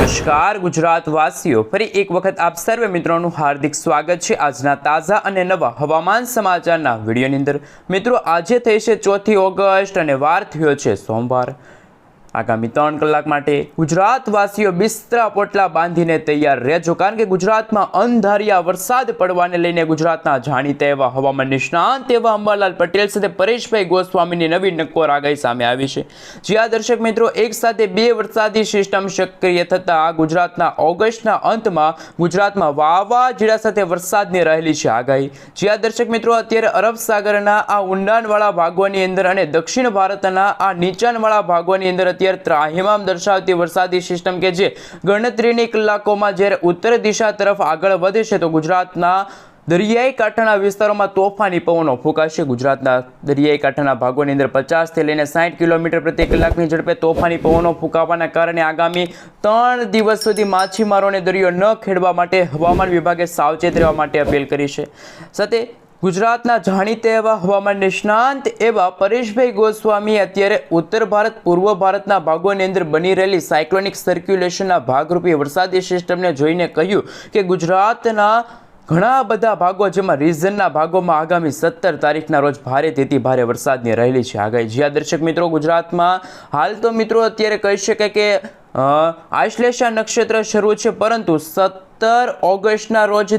નમસ્કાર ગુજરાતવાસીઓ, ફરી એક વખત આપ સર્વે મિત્રોનું હાર્દિક સ્વાગત છે આજના તાજા અને નવા હવામાન સમાચારના વિડીયોની અંદર। મિત્રો, આજે થઈ છે 4 ઓગસ્ટ અને વાર થયો છે સોમવાર। આગામી 3 કલાક માટે ગુજરાતવાસીઓ બિસ્તરા પોટલા બાંધીને તૈયાર રહેજો, કારણ કે ગુજરાતમાં અંધારિયા વરસાદ પડવાને લઈને ગુજરાતના જાણીતા એવા હવામાન નિષ્ણાંત એવા અંબાલાલ પટેલ સાથે પરેશભાઈ ગોસ્વામીની નવી નક્કોર આગાહી સામે આવી છે। જ્યાં દર્શક મિત્રો, એક સાથે 2 વરસાદી સિસ્ટમ સક્રિય થતા ગુજરાતના ઓગસ્ટના અંતમાં ગુજરાતમાં વાવાઝોડા સાથે વરસાદની રહેલી છે આગાહી। જ્યાં દર્શક મિત્રો, અત્યારે અરબ સાગરના આ ઊંડાણવાળા ભાગોની અંદર અને દક્ષિણ ભારતના આ નીચાણવાળા ભાગોની અંદર ત્રાહિમામ દર્શાવતી વરસાદી સિસ્ટમ કે જે ગણતરીની કલાકોમાં જ્યારે ઉત્તર દિશા તરફ આગળ વધે છે તો ગુજરાતના દરિયાઈ કાંઠાના વિસ્તારોમાં તોફાની પવનો ફૂંકાશે। ગુજરાતના દરિયાઈ કાંઠાના ભાગોની અંદર 50 થી લઈને 60 કિલોમીટર પ્રતિ કલાકની ઝડપે તોફાની પવનો ફૂંકાવાના કારણે આગામી 3 દિવસ સુધી માછીમારોને દરિયો ન ખેડવા માટે હવામાન વિભાગે સાવચેત રહેવા માટે અપીલ કરી છે। સાથે ગુજરાતના જાણીતા એવા હવામાન નિષ્ણાંત એવા પરેશભાઈ ગોસ્વામી અત્યારે ઉત્તર ભારત પૂર્વ ભારતના ભાગોની અંદર બની રહેલી સાયક્લોનિક સર્ક્યુલેશનના ભાગરૂપે વરસાદી સિસ્ટમને જોઈને કહ્યું કે ગુજરાતના ઘણા બધા ભાગો જેમાં રિજનના ભાગોમાં આગામી 17 તારીખના રોજ ભારેથી ભારે વરસાદની રહેલી છે આગાહી। જ્યાં દર્શક મિત્રો, ગુજરાતમાં હાલ તો મિત્રો અત્યારે કહી શકાય કે આશ્લેષા નક્ષત્ર શરૂ છે, પરંતુ 17 ઓગસ્ટના રોજ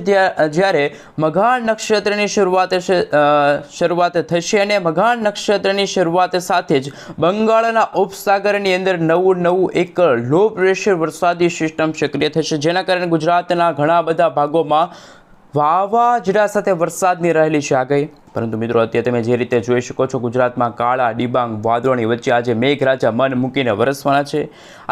જ્યારે મઘાન નક્ષત્રની શરૂઆત થશે અને મઘાન નક્ષત્રની શરૂઆત સાથે જ બંગાળના ઉપસાગરની અંદર નવું એક લો પ્રેશર વરસાદી સિસ્ટમ સક્રિય થશે, જેના કારણે ગુજરાતના ઘણા બધા ભાગોમાં વાવાઝોડા સાથે વરસાદની રહેલી છે આગાહી। પરંતુ મિત્રો, અત્યારે તમે જે રીતે જોઈ શકો છો, ગુજરાતમાં કાળા ડિબાંગ વાદળોની વચ્ચે આજે મેઘરાજા મન મૂકીને વરસવાના છે।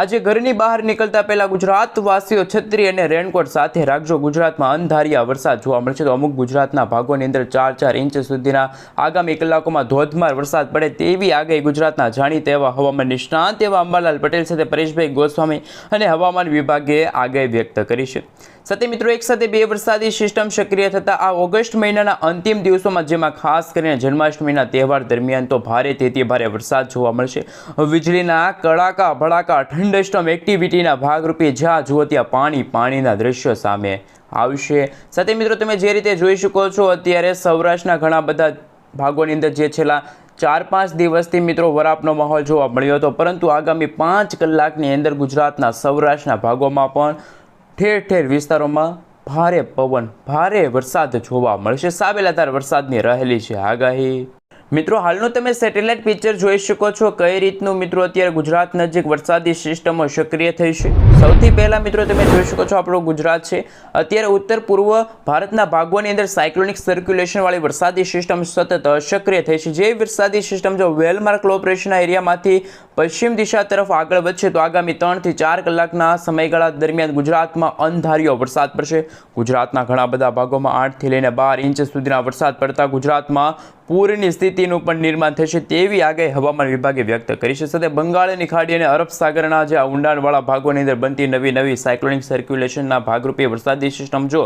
આજે ઘરની બહાર નીકળતા પહેલા ગુજરાતવાસીઓ છત્રી અને રેનકોટ સાથે રાખજો। ગુજરાતમાં અંધારિયા વરસાદ જોવા મળશે તો અમુક ગુજરાતના ભાગોની અંદર 4 ઇંચ સુધીના આગામી કલાકોમાં ધોધમાર વરસાદ પડે તેવી આગાહી ગુજરાતના જાણીતા એવા હવામાન નિષ્ણાંત એવા અંબાલાલ પટેલ સાથે પરેશભાઈ ગોસ્વામી અને હવામાન વિભાગે આગાહી વ્યક્ત કરી છે। સાથે મિત્રો, એક સાથે 2 વરસાદી સિસ્ટમ સક્રિય થતા આ ઓગસ્ટ મહિનાના અંતિમ દિવસોમાં, જેમાં ખાસ કરીને જન્માષ્ટમીના તહેવાર દરમિયાન તો ભારેથી ભારે વરસાદ જોવા મળશે। વીજળીના કડાકા ભડાકા થંડરસ્ટોર્મ એક્ટિવિટીના ભાગરૂપે જ્યાં જુઓ ત્યાં પાણીના દ્રશ્યો સામે આવશે। સાથે મિત્રો, તમે જે રીતે જોઈ શકો છો, અત્યારે સૌરાષ્ટ્રના ઘણા બધા ભાગોની અંદર જે છેલ્લા 4-5 દિવસથી મિત્રો વરાપનો માહોલ જોવા મળ્યો હતો, પરંતુ આગામી 5 કલાકની અંદર ગુજરાતના સૌરાષ્ટ્રના ભાગોમાં પણ ઠેર વિસ્તારોમાં ભારે પવન, ભારે વરસાદ જોવા મળશે। સાબેલાધાર વરસાદની રહેલી છે આગાહી। મિત્રો, હાલનું તમે સેટેલાઇટ પિક્ચર જોઈ શકો છો કઈ રીતનું મિત્રો અત્યારે ગુજરાત નજીક વરસાદી સિસ્ટમો સક્રિય થઈ છે। સૌથી પહેલાં મિત્રો, તમે જોઈ શકો છો આપણું ગુજરાત છે અત્યારે ઉત્તર પૂર્વ ભારતના ભાગોની અંદર સાયક્લોનિક સર્ક્યુલેશનવાળી વરસાદી સિસ્ટમ સતત સક્રિય થઈ છે। જે વરસાદી સિસ્ટમ જો વેલમાર્ક લો પ્રેશરના એરિયામાંથી પશ્ચિમ દિશા તરફ આગળ વધશે તો આગામી 3 થી 4 કલાકના સમયગાળા દરમિયાન ગુજરાતમાં અંધારિયો વરસાદ પડશે। ગુજરાતના ઘણા બધા ભાગોમાં 8 થી લઈને 12 ઇંચ સુધીના વરસાદ પડતા ગુજરાતમાં પૂરની સ્થિતિનું પણ નિર્માણ થશે તેવી આગાહી હવામાન વિભાગે વ્યક્ત કરી છે। સાથે બંગાળની ખાડી અને અરબ સાગરના જે ઊંડાણવાળા ભાગોની અંદર બનતી નવી સાયક્લોનિક સર્ક્યુલેશનના ભાગરૂપે વરસાદી સિસ્ટમ જો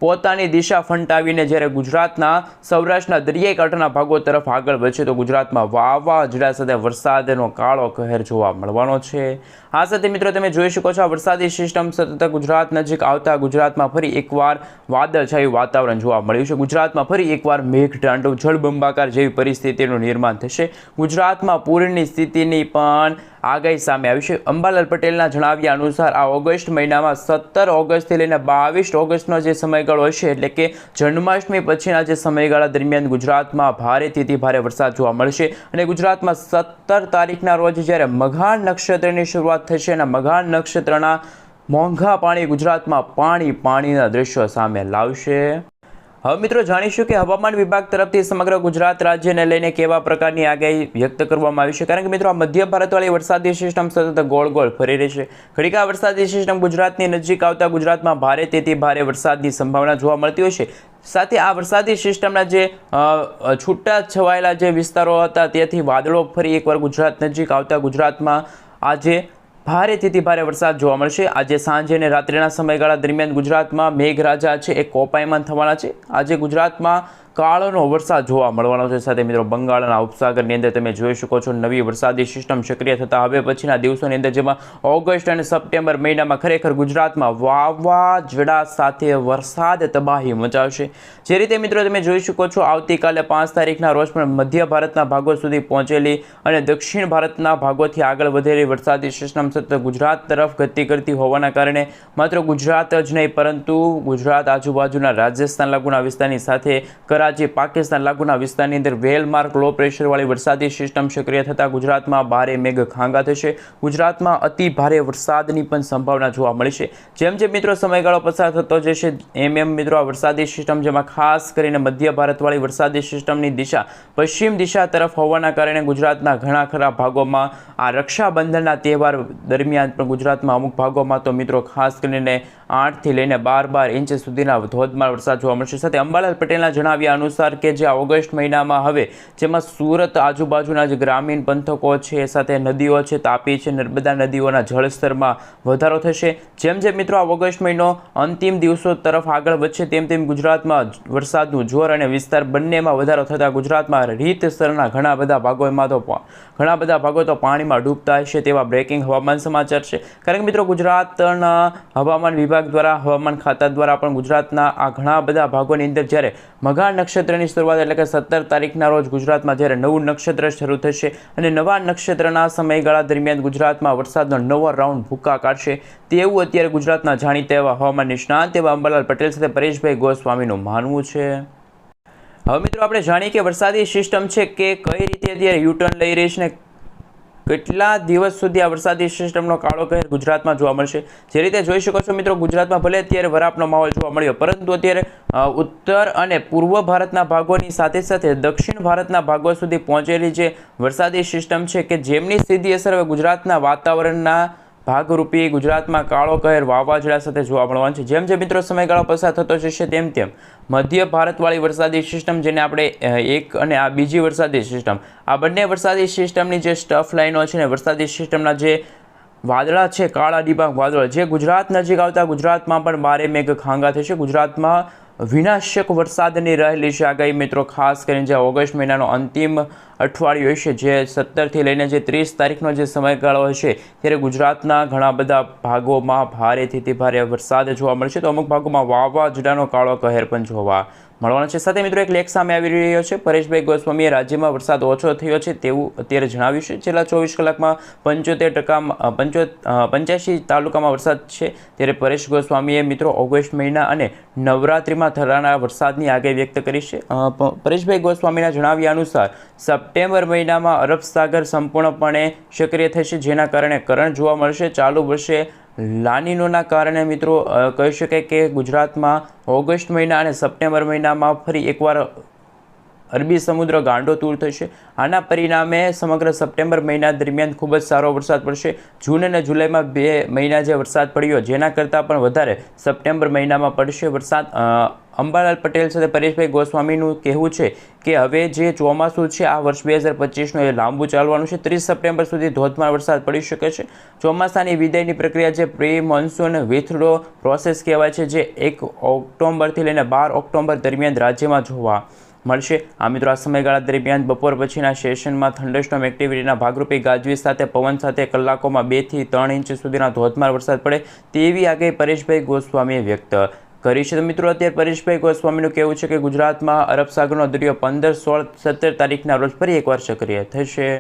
પોતાની દિશા ફંટાવીને જ્યારે ગુજરાતના સૌરાષ્ટ્રના દરિયાઈ કાંઠાના ભાગો તરફ આગળ વધશે તો ગુજરાતમાં વાવાઝોડા સાથે વરસાદનો કાળો કહેર જોવા મળવાનો છે। આ સાથે મિત્રો, તમે જોઈ શકો છો આ વરસાદી સિસ્ટમ સતત ગુજરાત નજીક આવતા ગુજરાતમાં ફરી એકવાર વાદળછાયું વાતાવરણ જોવા મળ્યું છે। ગુજરાતમાં ફરી એકવાર મેઘતાંડવ, જળબંબાકાર જેવી પરિસ્થિતિનું નિર્માણ થશે। ગુજરાતમાં પૂરની સ્થિતિની પણ આગાહી સામે આવી છે। અંબાલાલ પટેલના જણાવ્યા અનુસાર આ ઓગસ્ટ મહિનામાં 17 ઓગસ્ટથી લઈને 22 ઓગસ્ટનો જે સમયગાળો હશે, એટલે કે જન્માષ્ટમી પછીના જે સમયગાળા દરમિયાન ગુજરાતમાં ભારેથી ભારે વરસાદ જોવા મળશે અને ગુજરાતમાં 17 તારીખના રોજ જ્યારે મઘાન નક્ષત્રની શરૂઆત થશે અને મઘાન નક્ષત્રના મોંઘા પાણી ગુજરાતમાં પાણીના દ્રશ્યો સામે લાવશે। હવે મિત્રો, જાણીશું કે હવામાન વિભાગ તરફથી સમગ્ર ગુજરાત રાજ્યને લઈને કેવા પ્રકારની આગાહી વ્યક્ત કરવામાં આવી છે, કારણ કે મિત્રો આ મધ્ય ભારતવાળી વરસાદી સિસ્ટમ સતત ગોળ ફરી રહી છે। ઘડીક આ વરસાદી સિસ્ટમ ગુજરાતની નજીક આવતા ગુજરાતમાં ભારેથી ભારે વરસાદની સંભાવના જોવા મળતી હોય છે। સાથે આ વરસાદી સિસ્ટમના જે છૂટા છવાયેલા જે વિસ્તારો હતા ત્યાંથી વાદળો ફરી એકવાર ગુજરાત નજીક આવતા ગુજરાતમાં આજે ભારેથી ભારે વરસાદ જોવા મળશે। આજે સાંજે અને રાત્રિના સમયગાળા દરમિયાન ગુજરાતમાં મેઘરાજા છે એ કોપાયમાન થવાના છે। આજે ગુજરાતમાં કાળનો વરસાદ જોવા મળવાનો છે। સાથે મિત્રો બંગાળના ઉપસાગરની અંદર તમે જોઈ શકો છો નવી વરસાદી સિસ્ટમ સક્રિય થતા હવે પછીના દિવસોની અંદર જેમાં ઓગસ્ટ અને સપ્ટેમ્બર મહિનામાં ખરેખર ગુજરાતમાં વાવાઝોડા સાથે વરસાદ તબાહી મચાવશે। જે રીતે મિત્રો તમે જોઈ શકો છો આવતીકાલે 5 તારીખના રોજ પણ મધ્ય ભારતના ભાગો સુધી પહોંચેલી અને દક્ષિણ ભારતના ભાગોથી આગળ વધેલી વરસાદી સિસ્ટમ સતત ગુજરાત તરફ ગતિ કરતી હોવાના કારણે માત્ર ગુજરાત જ નહીં પરંતુ ગુજરાત આજુબાજુના રાજસ્થાન લાગુના વિસ્તારની સાથે કરાચી પાકિસ્તાન લાગુના વિસ્તારની અંદર વેલમાર્ક લો પ્રેશરવાળી વરસાદી સિસ્ટમ સક્રિય થતાં ગુજરાતમાં ભારે મેઘખાંગા થશે। ગુજરાતમાં અતિ ભારે વરસાદની પણ સંભાવના જોવા મળી છે। જેમ જેમ મિત્રો સમયગાળો પસાર થતો જશે એમ મિત્રો આ વરસાદી સિસ્ટમ જેમાં ખાસ કરીને મધ્ય ભારતવાળી વરસાદી સિસ્ટમની દિશા પશ્ચિમ દિશા તરફ હોવાના કારણે ગુજરાતના ઘણા ખરા ભાગોમાં આ રક્ષાબંધનના તહેવાર દરમિયાન પણ ગુજરાતમાં અમુક ભાગોમાં તો મિત્રો ખાસ કરીને 8 થી લઈને 12 ઇંચ સુધીના ધોધમાર વરસાદ જોવા મળશે। સાથે અંબાલાલ પટેલના જણાવ્યા અનુસાર કે જે ઓગસ્ટ મહિનામાં હવે જેમાં સુરત આજુબાજુના જે ગ્રામીણ પંથકો છે સાથે નદીઓ છે તાપી છે નર્મદા નદીઓના જળસ્તરમાં વધારો થશે। જેમ જેમ મિત્રો આ ઓગસ્ટ મહિનો અંતિમ દિવસો તરફ આગળ વધશે તેમ તેમ ગુજરાતમાં વરસાદનું જોર અને વિસ્તાર બંનેમાં વધારો થતાં ગુજરાતમાં રીતસરના ઘણા બધા ભાગો તો પાણીમાં ડૂબતા હશે તેવા બ્રેકિંગ હવામાન સમાચાર છે। કારણ કે મિત્રો ગુજરાતના હવામાન વિભાગ દ્વારા હવામાન ખાતા દ્વારા પણ ગુજરાતના આ ઘણા બધા ભાગોની અંદર જ્યારે મઘા નક્ષત્રની શરૂઆત એટલે કે 17 તારીખના રોજ ગુજરાતમાં જ્યારે નવું નક્ષત્ર શરૂ થશે અને નવા નક્ષત્રના સમયગાળા દરમિયાન ગુજરાતમાં વરસાદનો નવો રાઉન્ડ ભૂકા કાઢશે તેવું અત્યારે ગુજરાતના જાણીતા એવા હવામાન નિષ્ણાંત એવા અંબાલાલ પટેલ સાથે પરેશભાઈ ગોસ્વામીનું માનવું છે। હવે મિત્રો આપણે જાણીએ કે વરસાદી સિસ્ટમ છે કે કઈ રીતે અત્યારે યુટર્ન લઈ રહી છે ને કેટલા દિવસ સુધી આ વરસાદી સિસ્ટમનો કાળો કહેર ગુજરાતમાં જોવા મળશે। જે રીતે જોઈ શકો છો મિત્રો ગુજરાતમાં ભલે અત્યારે વરાપનો માહોલ જોવા મળ્યો પરંતુ અત્યારે ઉત્તર અને પૂર્વ ભારતના ભાગોની સાથે સાથે દક્ષિણ ભારતના ભાગો સુધી પહોંચેલી જે વરસાદી સિસ્ટમ છે કે જેમની સીધી અસર હવે ગુજરાતના વાતાવરણના ભાગરૂપી ગુજરાતમાં કાળો કહેર વાવાઝોડા સાથે જોવા મળવાનું છે। જેમ જેમ મિત્રો સમયગાળો પસાર થતો જશે તેમ તેમ મધ્ય ભારતવાળી વરસાદી સિસ્ટમ જેને આપણે એક અને આ બીજી વરસાદી સિસ્ટમ આ બંને વરસાદી સિસ્ટમની જે સ્ટફ લાઈનો છે ને વરસાદી સિસ્ટમના જે વાદળા છે કાળા ડિબાંગ વાદળો જે ગુજરાત નજીક આવતા ગુજરાતમાં પણ ભારે મેઘખાંગા થશે। ગુજરાતમાં વિનાશક વરસાદની રહેલી છે આગાહી મિત્રો ખાસ કરીને જે ઓગસ્ટ મહિનાનો અંતિમ અઠવાડિયું હશે જે 17 થી લઈને જે 30 તારીખનો જે સમયગાળો હશે ત્યારે ગુજરાતના ઘણા બધા ભાગોમાં ભારેથી ભારે વરસાદ જોવા મળશે તો અમુક ભાગોમાં વાવાઝોડાનો કાળો કહેર પણ જોવા મળવાનો છે। સાથે મિત્રો એક લેખ સામે આવી રહ્યો છે પરેશભાઈ ગોસ્વામીએ રાજ્યમાં વરસાદ ઓછો થયો છે તેવું અત્યારે જણાવ્યું છે। છેલ્લા 24 કલાકમાં 85 તાલુકામાં વરસાદ છે ત્યારે પરેશ ગોસ્વામીએ મિત્રો ઓગસ્ટ મહિના અને નવરાત્રિમાં થનારા વરસાદની આગાહી વ્યક્ત કરી છે। પરેશભાઈ ગોસ્વામીના જણાવ્યા અનુસાર સપ્ટેમ્બર મહિનામાં અરબ સાગર સંપૂર્ણપણે સક્રિય થશે જેના કારણે કરંટ જોવા મળશે। ચાલુ વર્ષે લાનીનોના કારણે મિત્રો કહી શકાય કે ગુજરાતમાં ઓગસ્ટ મહિના અને સપ્ટેમ્બર મહિનામાં ફરી એકવાર અરબી સમુદ્ર ગાંડો તૂર થશે। આના પરિણામે સમગ્ર સપ્ટેમ્બર મહિના દરમિયાન ખૂબ જ સારો વરસાદ પડશે। જૂન અને જુલાઈમાં 2 મહિના જે વરસાદ પડ્યો જેના કરતાં પણ વધારે સપ્ટેમ્બર મહિનામાં પડશે વરસાદ। અંબાલાલ પટેલ સાથે પરેશભાઈ ગોસ્વામીનું કહેવું છે કે હવે જે ચોમાસું છે આ વર્ષ 2025નું એ લાંબુ ચાલવાનું છે। 30 સપ્ટેમ્બર સુધી ધોધમાર વરસાદ પડી શકે છે। ચોમાસાની વિદાયની પ્રક્રિયા જે પ્રી મોન્સૂન વિથડ્રો પ્રોસેસ કહેવાય છે જે 1 ઓક્ટોબરથી લઈને 12 ઓક્ટોબર દરમિયાન રાજ્યમાં જોવા મળશે। આ મિત્રો આ સમયગાળા દરમિયાન બપોર પછીના સેશનમાં થંડરસ્ટોર્મ એક્ટિવિટીના ભાગરૂપે ગાજવીજ સાથે પવન સાથે કલાકોમાં 2 થી 3 ઇંચ સુધીના ધોધમાર વરસાદ પડે તેવી આગાહી પરેશભાઈ ગોસ્વામીએ વ્યક્ત કરી છે। તો મિત્રો અત્યારે પરેશભાઈ ગોસ્વામીનું કહેવું છે કે ગુજરાતમાં અરબ સાગરનો દરિયો 15, 16, 17 તારીખના રોજ ફરી એકવાર સક્રિય થશે।